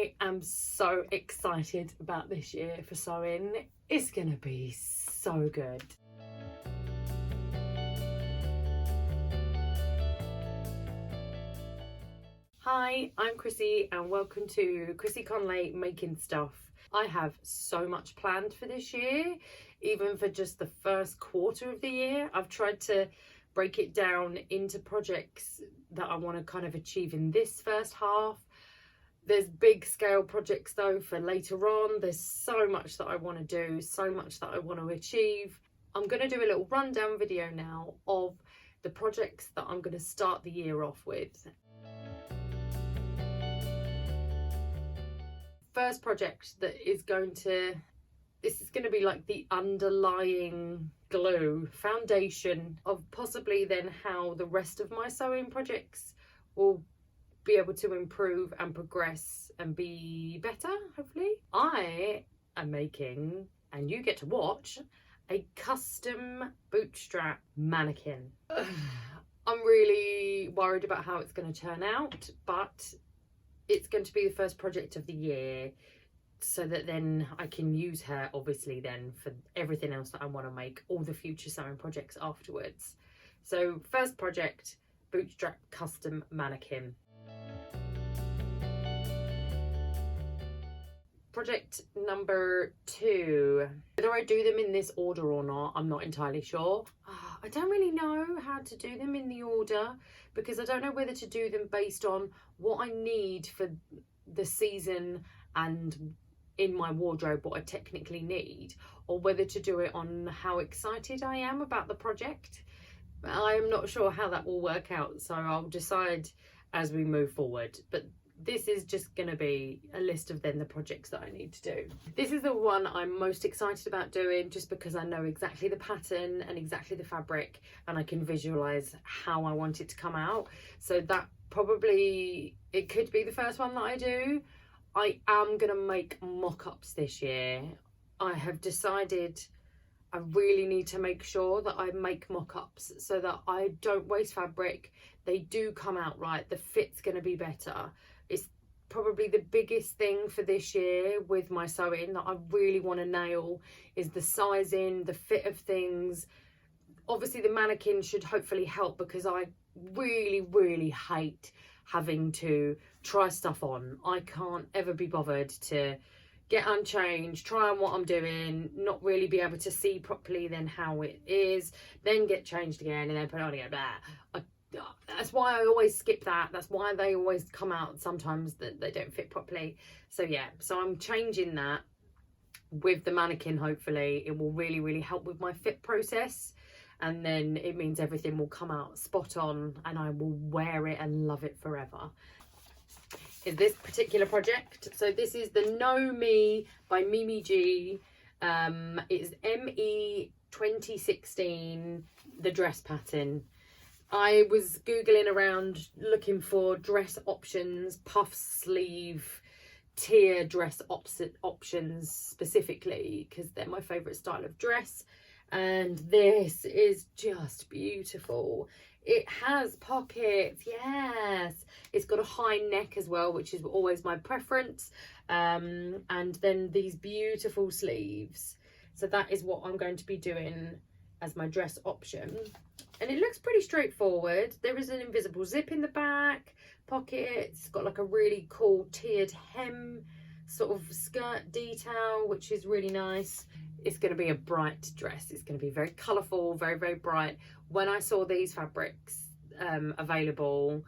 I am so excited about this year for sewing. It's gonna be so good. Hi, I'm Chrissy and welcome to Chrissy Conley Making Stuff. I have so much planned for this year, even for just the first quarter of the year. I've tried to break it down into projects that I want to kind of achieve in this first half. There's big scale projects though for later on. There's so much that I want to do, so much that I want to achieve. I'm going to do a little rundown video now of the projects that I'm going to start the year off with. First project that is going to, this is going to be like the underlying glue, foundation of possibly then how the rest of my sewing projects will be able to improve and progress and be better, hopefully. I am making, and you get to watch, a custom bootstrap mannequin. I'm really worried about how it's going to turn out, but it's going to be the first project of the year, so that then I can use her obviously then for everything else that I want to make, all the future sewing projects afterwards. So first project, bootstrap custom mannequin. Project number 2. Whether I do them in this order or not, I'm not entirely sure. I don't really know how to do them in the order, because I don't know whether to do them based on what I need for the season and in my wardrobe, what I technically need, or whether to do it on how excited I am about the project. I am not sure how that will work out, so I'll decide as we move forward. But this is just going to be a list of then the projects that I need to do. This is the one I'm most excited about doing, just because I know exactly the pattern and exactly the fabric, and I can visualize how I want it to come out. So that probably, it could be the first one that I do. I am going to make mock-ups this year. I have decided I really need to make sure that I make mock-ups so that I don't waste fabric. They do come out right. The fit's going to be better. It's probably the biggest thing for this year with my sewing that I really want to nail is the sizing, the fit of things. Obviously the mannequin should hopefully help, because I really hate having to try stuff on. I can't ever be bothered to get unchanged, try on what I'm doing, not really be able to see properly then how it is, then get changed again and then put it on again. That's why I always skip that. That's why they always come out sometimes that they don't fit properly. So yeah, so I'm changing that with the mannequin. Hopefully it will really help with my fit process, and then it means everything will come out spot on and I will wear it and love it forever. Is this particular project. So this is the Know Me by Mimi G. It's ME 2016, the dress pattern. I was Googling around looking for dress options, puff sleeve, tier dress options specifically, because they're my favourite style of dress. And this is just beautiful. It has pockets, yes. It's got a high neck as well, which is always my preference. And then these beautiful sleeves. So that is what I'm going to be doing as my dress option. And it looks pretty straightforward. There is an invisible zip in the back, pockets, got like a really cool tiered hem sort of skirt detail, which is really nice. It's going to be a bright dress. It's going to be very colourful, very bright. When I saw these fabrics available,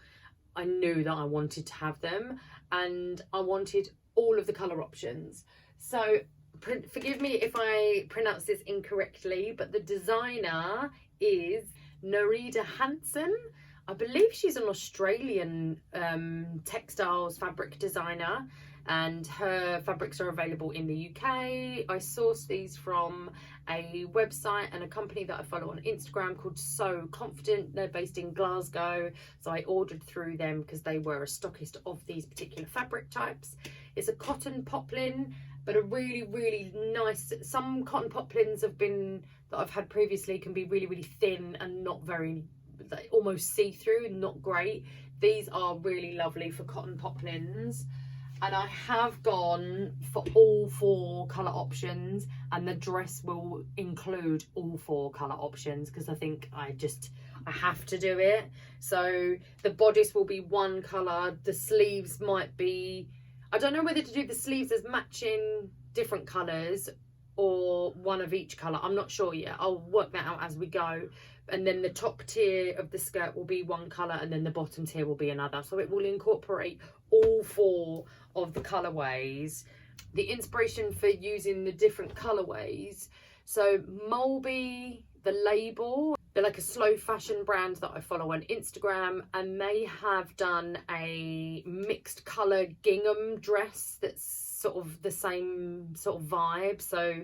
I knew that I wanted to have them, and I wanted all of the colour options. So forgive me if I pronounce this incorrectly, but the designer is Norida Hansen. I believe she's an Australian textiles fabric designer, and her fabrics are available in the UK. I sourced these from a website and a company that I follow on Instagram called So Confident. They're based in Glasgow, so I ordered through them because they were a stockist of these particular fabric types. It's a cotton poplin, but a really nice. Some cotton poplins have been that I've had previously can be really thin and not very, like, almost see-through, not great. These are really lovely for cotton poplins. And I have gone for all 4 colour options, and the dress will include all 4 colour options because I think I have to do it. So the bodice will be 1 colour, the sleeves might be, I don't know whether to do the sleeves as matching different colours or one of each colour. I'm not sure yet. I'll work that out as we go. And then the top tier of the skirt will be 1 colour, and then the bottom tier will be another. So it will incorporate all 4 of the colourways. The inspiration for using the different colourways. So Mulby, the label, they're like a slow fashion brand that I follow on Instagram, and they have done a mixed colour gingham dress that's sort of the same sort of vibe. So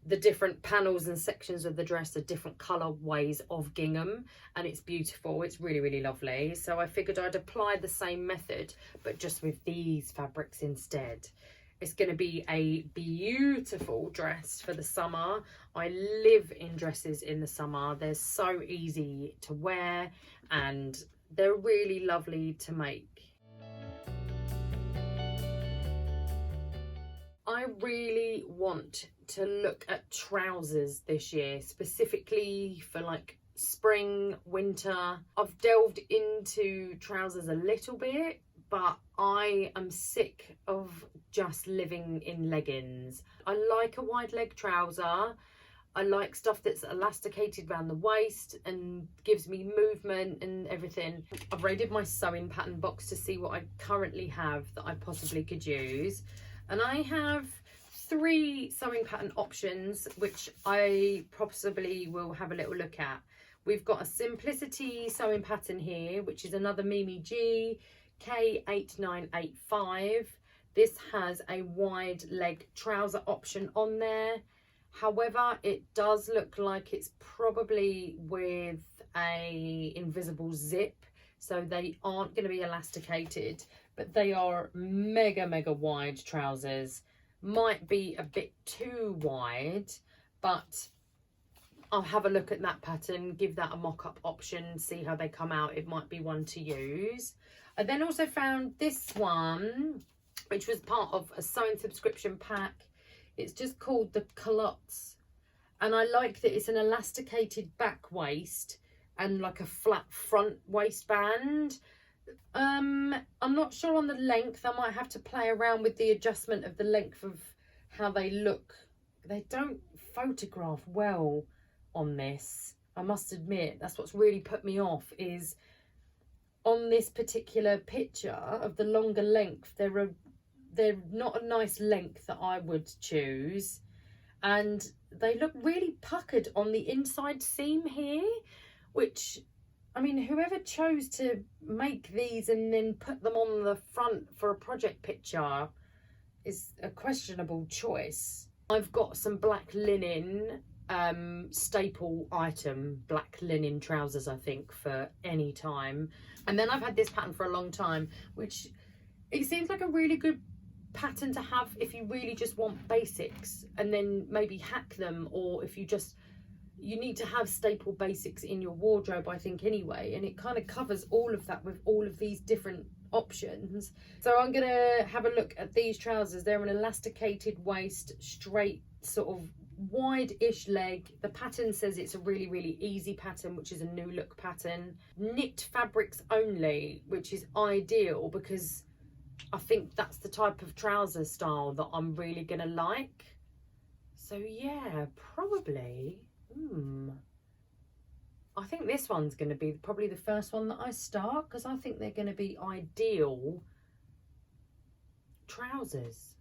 the different panels and sections of the dress are different colourways of gingham, and it's beautiful. It's really, really lovely. So I figured I'd apply the same method, but just with these fabrics instead. It's going to be a beautiful dress for the summer. I live in dresses in the summer. They're so easy to wear and they're really lovely to make. I really want to look at trousers this year, specifically for like spring, winter. I've delved into trousers a little bit, but I am sick of just living in leggings. I like a wide leg trouser. I like stuff that's elasticated around the waist and gives me movement and everything. I've raided my sewing pattern box to see what I currently have that I possibly could use. And I have 3 sewing pattern options, which I possibly will have a little look at. We've got a Simplicity sewing pattern here, which is another Mimi G K8985. This has a wide leg trouser option on there. However, it does look like it's probably with a invisible zip, so they aren't going to be elasticated, but they are mega wide trousers. Might be a bit too wide, but I'll have a look at that pattern, give that a mock-up option, see how they come out. It might be one to use. I then also found this one, which was part of a sewing subscription pack. It's just called the culottes, and I like that it's an elasticated back waist and like a flat front waistband. I'm not sure on the length. I might have to play around with the adjustment of the length of how they look. They don't photograph well on this, I must admit. That's what's really put me off, is on this particular picture of the longer length, they're not a nice length that I would choose, and they look really puckered on the inside seam here, which, I mean, whoever chose to make these and then put them on the front for a project picture is a questionable choice. I've got some black linen staple item, black linen trousers, I think, for any time. And then I've had this pattern for a long time, which it seems like a really good pattern to have if you really just want basics, and then maybe hack them, or if you need to have staple basics in your wardrobe, I think, anyway, and it kind of covers all of that with all of these different options. So I'm gonna have a look at these trousers. They're an elasticated waist, straight sort of wide-ish leg. The pattern says it's a really easy pattern, which is a new look pattern. Knit fabrics only, which is ideal because I think that's the type of trouser style that I'm really gonna like. So yeah, probably I think this one's going to be probably the first one that I start, because I think they're going to be ideal trousers.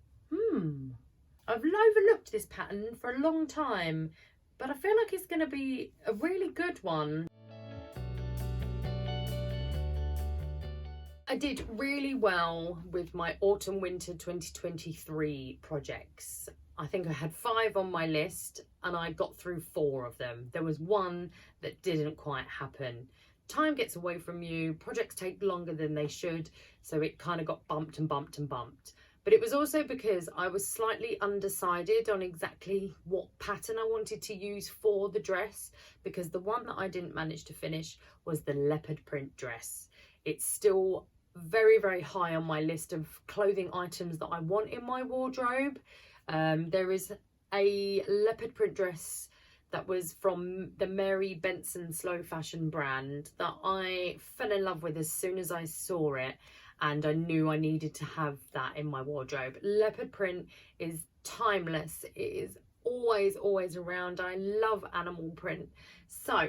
I've overlooked this pattern for a long time, but I feel like it's going to be a really good one. I did really well with my autumn winter 2023 projects. I think I had 5 on my list and I got through 4 of them. There was one that didn't quite happen. Time gets away from you, projects take longer than they should, so it kind of got bumped and bumped and bumped. But it was also because I was slightly undecided on exactly what pattern I wanted to use for the dress, because the one that I didn't manage to finish was the leopard print dress. It's still very, very high on my list of clothing items that I want in my wardrobe. There is a leopard print dress that was from the Mary Benson slow fashion brand that I fell in love with as soon as I saw it, and I knew I needed to have that in my wardrobe. Leopard print is timeless. It is always around. I love animal print. So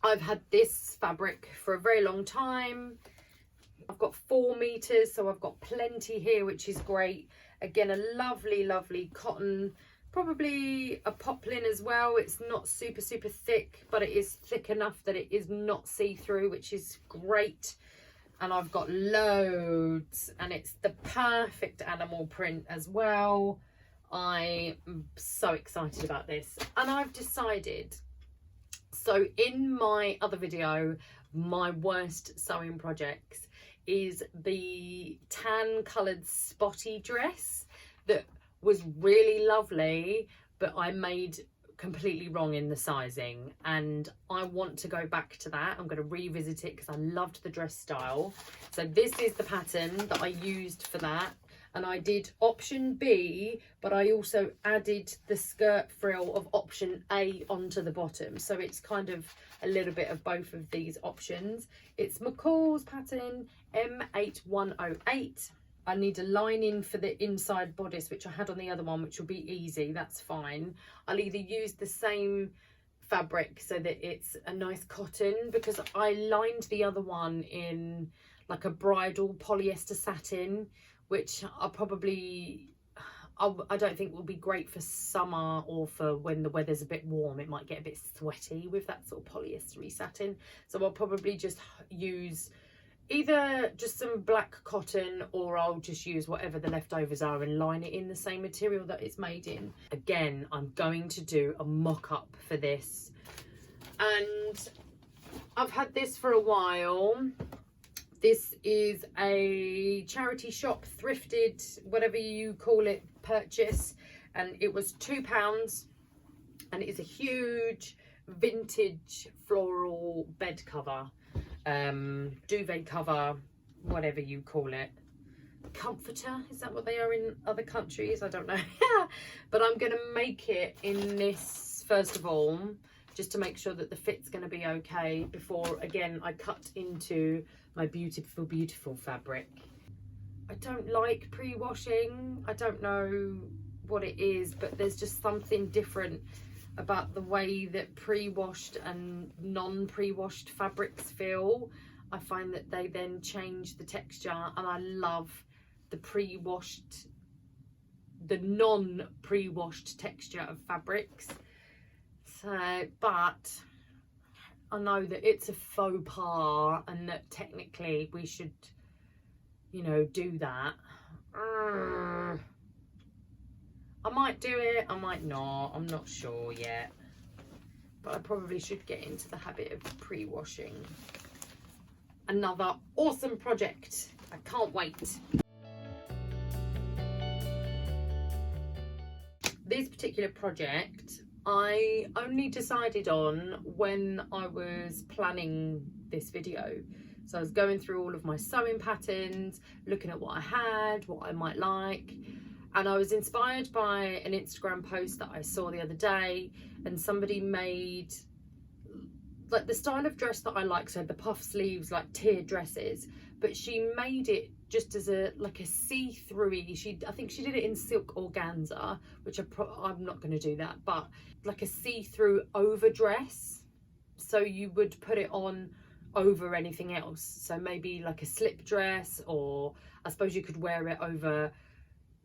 I've had this fabric for a very long time. I've got 4 meters, so I've got plenty here, which is great. Again, a lovely cotton, probably a poplin as well. It's not super thick, but it is thick enough that it is not see-through, which is great. And I've got loads, and it's the perfect animal print as well. I am so excited about this, and I've decided, so in my other video, my worst sewing projects is the tan coloured spotty dress that was really lovely, but I made completely wrong in the sizing, and I want to go back to that. I'm going to revisit it because I loved the dress style. So this is the pattern that I used for that, and I did option B, but I also added the skirt frill of option A onto the bottom, so it's kind of a little bit of both of these options. It's McCall's pattern M8108. I need a lining for the inside bodice, which I had on the other one, which will be easy, that's fine. I'll either use the same fabric so that it's a nice cotton, because I lined the other one in like a bridal polyester satin, which I don't think will be great for summer or for when the weather's a bit warm. It might get a bit sweaty with that sort of polyester-y satin. So I'll probably just use either just some black cotton, or I'll just use whatever the leftovers are and line it in the same material that it's made in. Again, I'm going to do a mock-up for this, and I've had this for a while. This is a charity shop, thrifted, whatever you call it, purchase, and it was £2, and it is a huge vintage floral bed cover, duvet cover, whatever you call it. Comforter, is that what they are in other countries? I don't know. But I'm going to make it in this first of all, just to make sure that the fit's going to be okay before, again, I cut into my beautiful fabric. I don't like pre-washing. I don't know what it is, but there's just something different about the way that pre-washed and non-pre-washed fabrics feel. I find that they then change the texture, and I love the pre-washed, the non-pre-washed texture of fabrics. So, but I know that it's a faux pas, and that technically we should, you know, do that. I might do it, I might not, I'm not sure yet. But I probably should get into the habit of pre-washing. Another awesome project. I can't wait. This particular project I only decided on when I was planning this video. So I was going through all of my sewing patterns, looking at what I had, what I might like, and I was inspired by an Instagram post that I saw the other day, and somebody made like the style of dress that I like, so the puff sleeves, like tiered dresses, but she made it just as a like a see-through-y. I think she did it in silk organza, which I'm not going to do that, but like a see-through overdress, so you would put it on over anything else. So maybe like a slip dress, or I suppose you could wear it over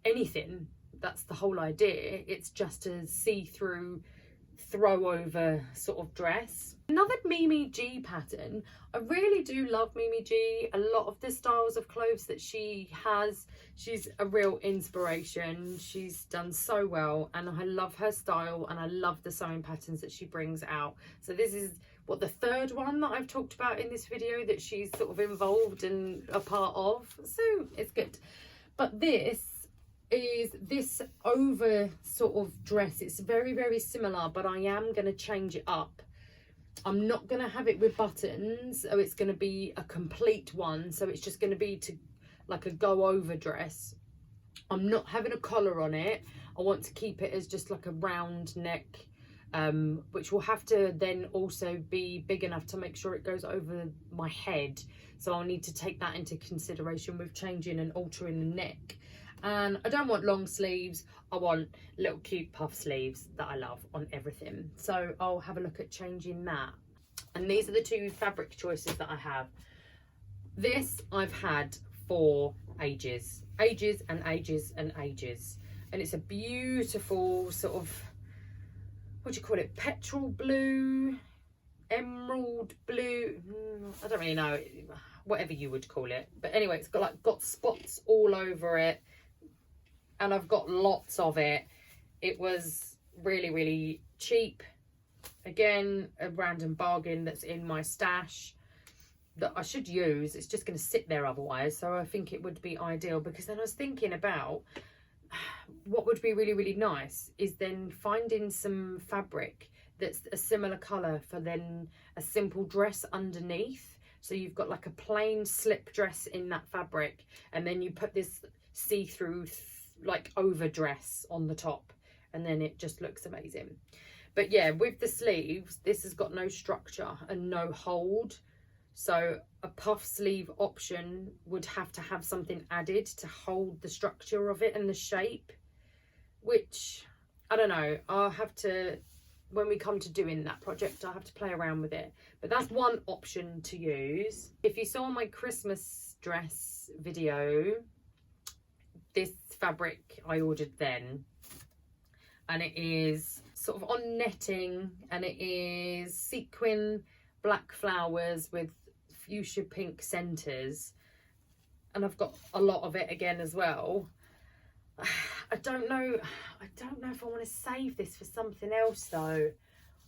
anything. That's the whole idea. It's just a see-through throw over sort of dress. Another Mimi G pattern. I really do love Mimi G. A lot of the styles of clothes that she has, she's a real inspiration. She's done so well, and I love her style, and I love the sewing patterns that she brings out. So this is what, the third one that I've talked about in this video that she's sort of involved and a part of, so it's good. But this is this over sort of dress. It's very, very similar, but I am going to change it up. I'm not going to have it with buttons, so it's going to be a complete one, so it's just going to be to like a go over dress. I'm not having a collar on it. I want to keep it as just like a round neck, which will have to then also be big enough to make sure it goes over my head. So I'll need to take that into consideration with changing and altering the neck. And I don't want long sleeves. I want little cute puff sleeves that I love on everything. So I'll have a look at changing that. And these are the two fabric choices that I have. This I've had for ages and ages and ages, and it's a beautiful sort of, what do you call it, petrol blue, emerald blue, I don't really know, whatever you would call it, but anyway, it's got spots all over it, and I've got lots of it. It was really cheap, again a random bargain that's in my stash that I should use. It's just going to sit there otherwise, so I think it would be ideal. Because then I was thinking about what would be really nice is then finding some fabric that's a similar colour for then a simple dress underneath. So you've got like a plain slip dress in that fabric, and then you put this see-through like overdress on the top, and then it just looks amazing. But yeah, with the sleeves, this has got no structure and no hold. So a puff sleeve option would have to have something added to hold the structure of it and the shape, which I don't know. I'll have to, when we come to doing that project, I'll have to play around with it. But that's one option to use. If you saw my Christmas dress video, this fabric I ordered then, and it is sort of on netting, and it is sequin black flowers with fuchsia pink centres, and I've got a lot of it again as well. I don't know if I want to save this for something else though.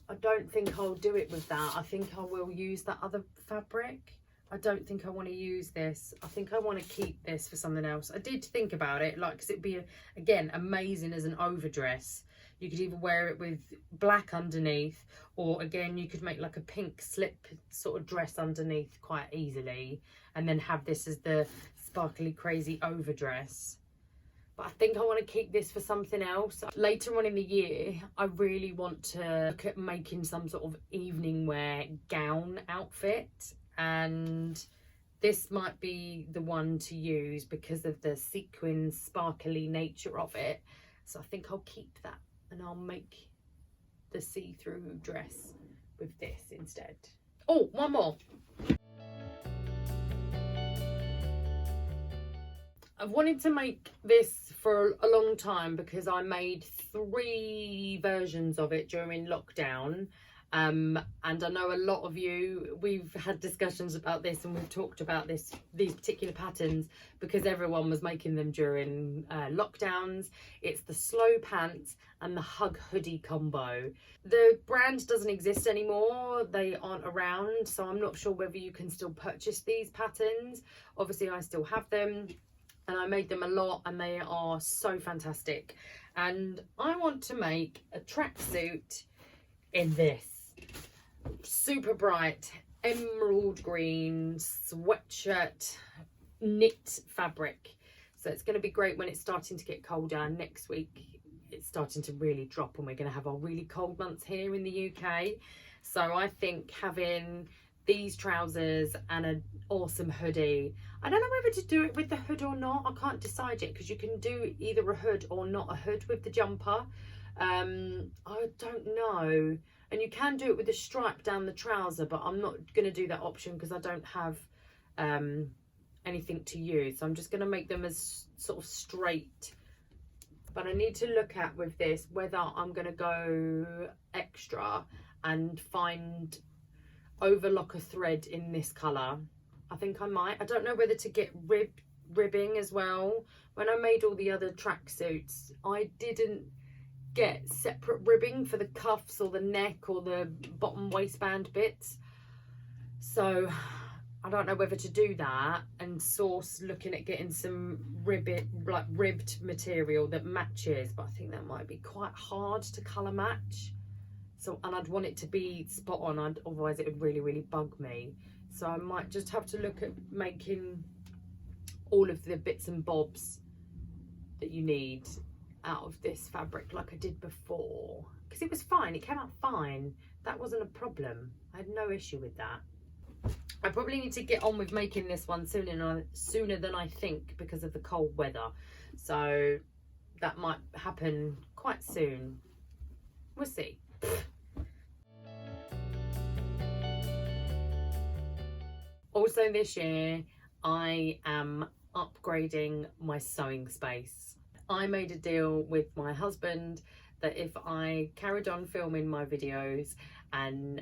I don't think I'll do it with that. I think I will use that other fabric. I don't think I want to use this. I think I want to keep this for something else. I did think about it, like, because it'd be again amazing as an overdress. You could either wear it with black underneath, or again, you could make like a pink slip sort of dress underneath quite easily, and then have this as the sparkly, crazy overdress. But I think I want to keep this for something else. Later on in the year, I really want to look at making some sort of evening wear gown outfit, and this might be the one to use because of the sequin sparkly nature of it. So I think I'll keep that, and I'll make the see-through dress with this instead. Oh, one more. I've wanted to make this for a long time because I made 3 versions of it during lockdown. And I know a lot of you, we've had discussions about this, and we've talked about these particular patterns because everyone was making them during lockdowns. It's the slow pants and the hug hoodie combo. The brand doesn't exist anymore, they aren't around, so I'm not sure whether you can still purchase these patterns. Obviously I still have them, and I made them a lot, and they are so fantastic. And I want to make a tracksuit in this super bright emerald green sweatshirt knit fabric. So it's going to be great when it's starting to get colder. Next week it's starting to really drop, and we're going to have our really cold months here in the UK. So I think having these trousers and an awesome hoodie, I don't know whether to do it with the hood or not. I can't decide yet, because you can do either a hood or not a hood with the jumper. I don't know. And you can do it with a stripe down the trouser, but I'm not going to do that option because I don't have anything to use. So I'm just going to make them as sort of straight. But I need to look at with this whether I'm going to go extra and find overlocker thread in this colour. I think I might. I don't know whether to get ribbing as well. When I made all the other tracksuits, I didn't get separate ribbing for the cuffs or the neck or the bottom waistband bits, so I don't know whether to do that and source looking at getting some ribbed material that matches, but I think that might be quite hard to colour match. So, and I'd want it to be spot on, otherwise it would really, really bug me. So I might just have to look at making all of the bits and bobs that you need out of this fabric like I did before, because it was fine, it came out fine. That wasn't a problem. I had no issue with that. I probably need to get on with making this one sooner than I think, because of the cold weather. So that might happen quite soon. We'll see. Also this year, I am upgrading my sewing space. I made a deal with my husband that if I carried on filming my videos and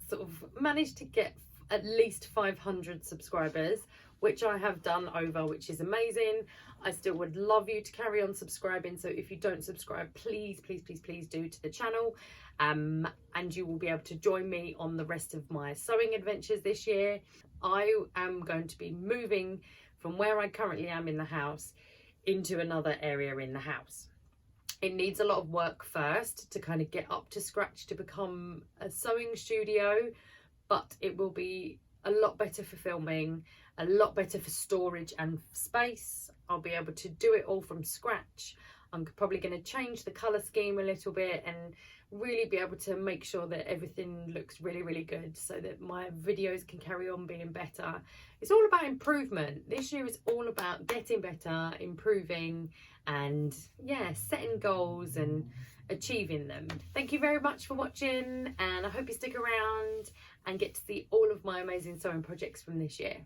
sort of managed to get at least 500 subscribers, which I have done over, which is amazing, I still would love you to carry on subscribing. So if you don't subscribe, please, please, please, please do to the channel. And you will be able to join me on the rest of my sewing adventures this year. I am going to be moving from where I currently am in the house into another area in the house. It needs a lot of work first to kind of get up to scratch to become a sewing studio, but it will be a lot better for filming, a lot better for storage and space. I'll be able to do it all from scratch. I'm probably going to change the colour scheme a little bit and really be able to make sure that everything looks really, really good so that my videos can carry on being better. It's all about improvement. This year is all about getting better, improving, and yeah, setting goals and achieving them. Thank you very much for watching, and I hope you stick around and get to see all of my amazing sewing projects from this year.